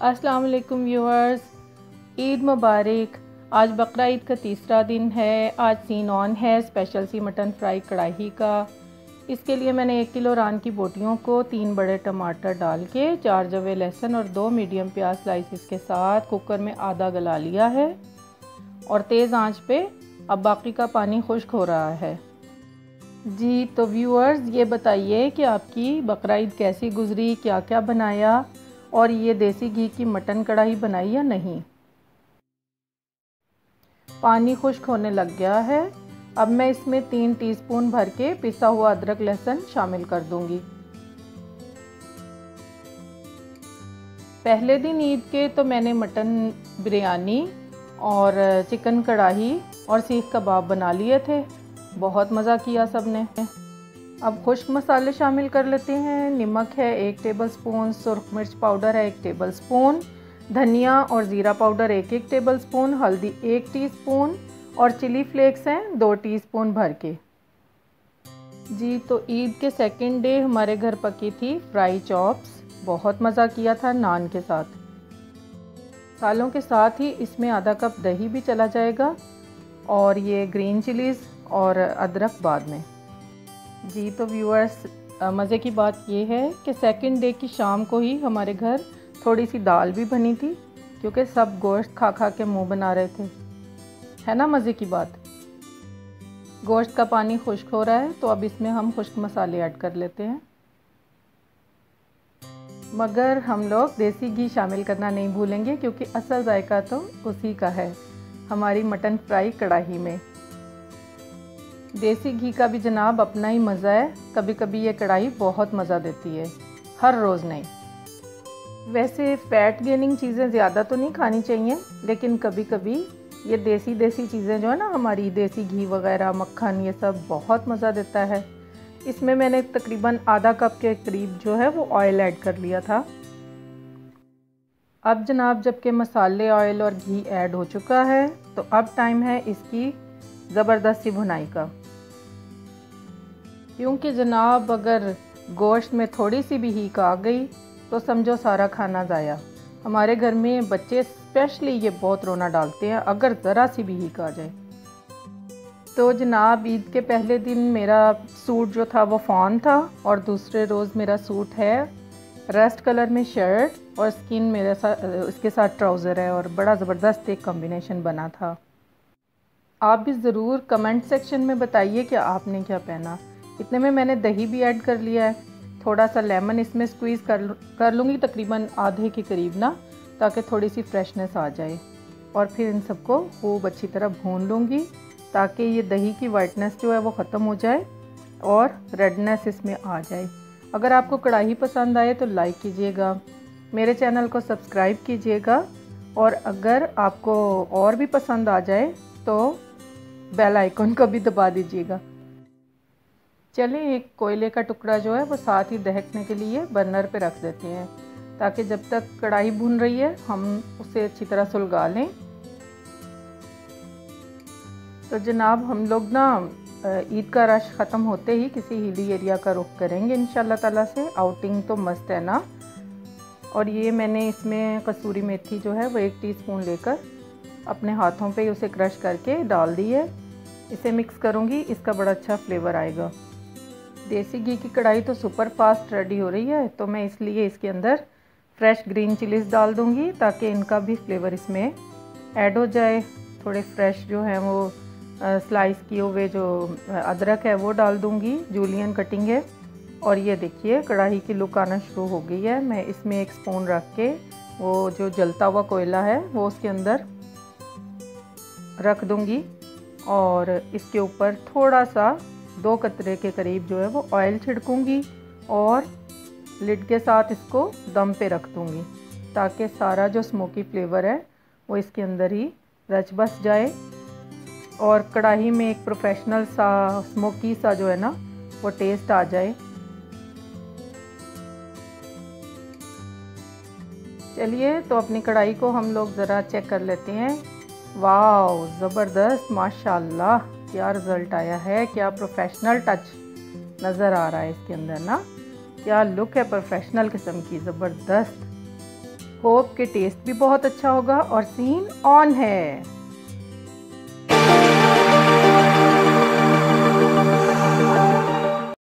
अस्सलाम वालेकुम व्यूअर्स, ईद मुबारक। आज बकरा ईद का तीसरा दिन है। आज सीन ऑन है स्पेशल सी मटन फ्राई कढ़ाई का। इसके लिए मैंने 1 किलो रान की बोटियों को 3 बड़े टमाटर डाल के 4 जवे लहसुन और 2 मीडियम प्याज स्लाइसिस के साथ कुकर में आधा गला लिया है और तेज़ आंच पे अब बाकी का पानी खुश्क हो रहा है। जी तो व्यूअर्स, ये बताइए कि आपकी बकरा ईद कैसी गुजरी, क्या क्या बनाया और ये देसी घी की मटन कढ़ाई बनाई या नहीं। पानी खुश्क होने लग गया है। अब मैं इसमें 3 टीस्पून भर के पिसा हुआ अदरक लहसुन शामिल कर दूंगी। पहले दिन ईद के तो मैंने मटन बिरयानी और चिकन कढ़ाई और सीख कबाब बना लिए थे। बहुत मज़ा किया सबने। अब खुश्क मसाले शामिल कर लेते हैं। नमक है 1 टेबलस्पून, सुरख मिर्च पाउडर है 1 टेबलस्पून, धनिया और ज़ीरा पाउडर 1 टेबलस्पून, हल्दी 1 टीस्पून और चिली फ्लेक्स हैं 2 टीस्पून भर के। जी तो ईद के सेकंड डे हमारे घर पकी थी फ्राई चॉप्स। बहुत मज़ा किया था नान के साथ। सालों के साथ ही इसमें आधा कप दही भी चला जाएगा और ये ग्रीन चिलीज़ और अदरक बाद में। जी तो व्यूअर्स, मज़े की बात ये है कि सेकंड डे की शाम को ही हमारे घर थोड़ी सी दाल भी बनी थी, क्योंकि सब गोश्त खा खा के मुंह बना रहे थे। है ना मज़े की बात। गोश्त का पानी खुश्क हो रहा है तो अब इसमें हम खुश्क मसाले ऐड कर लेते हैं, मगर हम लोग देसी घी शामिल करना नहीं भूलेंगे, क्योंकि असल जायका तो उसी का है हमारी मटन फ्राई कढ़ाई में। देसी घी का भी जनाब अपना ही मज़ा है। कभी कभी ये कढ़ाई बहुत मज़ा देती है, हर रोज़ नहीं। वैसे फ़ैट गेनिंग चीज़ें ज़्यादा तो नहीं खानी चाहिए, लेकिन कभी कभी ये देसी चीज़ें जो है ना, हमारी देसी घी वगैरह मक्खन, ये सब बहुत मज़ा देता है। इसमें मैंने तकरीबन आधा कप के करीब जो है वो ऑयल ऐड कर लिया था। अब जनाब, जबकि मसाले, ऑयल और घी ऐड हो चुका है, तो अब टाइम है इसकी ज़बरदस्त सी भुनाई का। क्योंकि जनाब, अगर गोश्त में थोड़ी सी भी हीक आ गई तो समझो सारा खाना ज़ाया। हमारे घर में बच्चे स्पेशली ये बहुत रोना डालते हैं अगर ज़रा सी भी हीक आ जाए। तो जनाब, ईद के पहले दिन मेरा सूट जो था वो फॉन था और दूसरे रोज़ मेरा सूट है रस्ट कलर में शर्ट और स्किन मेरे साथ इसके साथ ट्राउज़र है, और बड़ा ज़बरदस्त एक कॉम्बिनेशन बना था। आप भी ज़रूर कमेंट सेक्शन में बताइए कि आपने क्या पहना। इतने में मैंने दही भी ऐड कर लिया है। थोड़ा सा लेमन इसमें स्क्वीज़ कर लूँगी, तकरीबन आधे के करीब ना, ताकि थोड़ी सी फ्रेशनेस आ जाए। और फिर इन सबको खूब अच्छी तरह भून लूँगी ताकि ये दही की वाइटनेस जो है वो ख़त्म हो जाए और रेडनेस इसमें आ जाए। अगर आपको कढ़ाई पसंद आए तो लाइक कीजिएगा, मेरे चैनल को सब्सक्राइब कीजिएगा, और अगर आपको और भी पसंद आ जाए तो बेल आइकन को भी दबा दीजिएगा। चलिए, एक कोयले का टुकड़ा जो है वो साथ ही दहकने के लिए बर्नर पे रख देते हैं, ताकि जब तक कढ़ाई भून रही है हम उसे अच्छी तरह सुलगा लें। तो जनाब, हम लोग ना ईद का रश ख़त्म होते ही किसी हिली एरिया का रुख करेंगे इंशाल्लाह ताला से। आउटिंग तो मस्त है ना। और ये मैंने इसमें कसूरी मेथी जो है वो 1 टीस्पून लेकर अपने हाथों पे उसे क्रश करके डाल दी है। इसे मिक्स करूँगी, इसका बड़ा अच्छा फ्लेवर आएगा। देसी घी की कढ़ाई तो सुपर फास्ट रेडी हो रही है, तो मैं इसलिए इसके अंदर फ्रेश ग्रीन चिलीज़ डाल दूँगी ताकि इनका भी फ्लेवर इसमें ऐड हो जाए। थोड़े फ्रेश जो हैं वो स्लाइस किए हुए जो अदरक है वो डाल दूँगी, जूलियन कटिंग है। और ये देखिए कढ़ाई की लुक आना शुरू हो गई है। मैं इसमें 1 स्पून रख के वो जो जलता हुआ कोयला है वो उसके अंदर रख दूँगी, और इसके ऊपर थोड़ा सा 2 कतरे के करीब जो है वो ऑयल छिड़कूँगी और लिड के साथ इसको दम पे रख दूँगी, ताकि सारा जो स्मोकी फ्लेवर है वो इसके अंदर ही रच बस जाए और कढ़ाई में एक प्रोफेशनल सा स्मोकी सा जो है ना वो टेस्ट आ जाए। चलिए, तो अपनी कढ़ाई को हम लोग ज़रा चेक कर लेते हैं। वाह, ज़बरदस्त, माशाल्लाह, क्या रिज़ल्ट आया है। क्या प्रोफेशनल टच नज़र आ रहा है इसके अंदर ना। क्या लुक है प्रोफेशनल किस्म की, ज़बरदस्त। होप के टेस्ट भी बहुत अच्छा होगा और सीन ऑन है।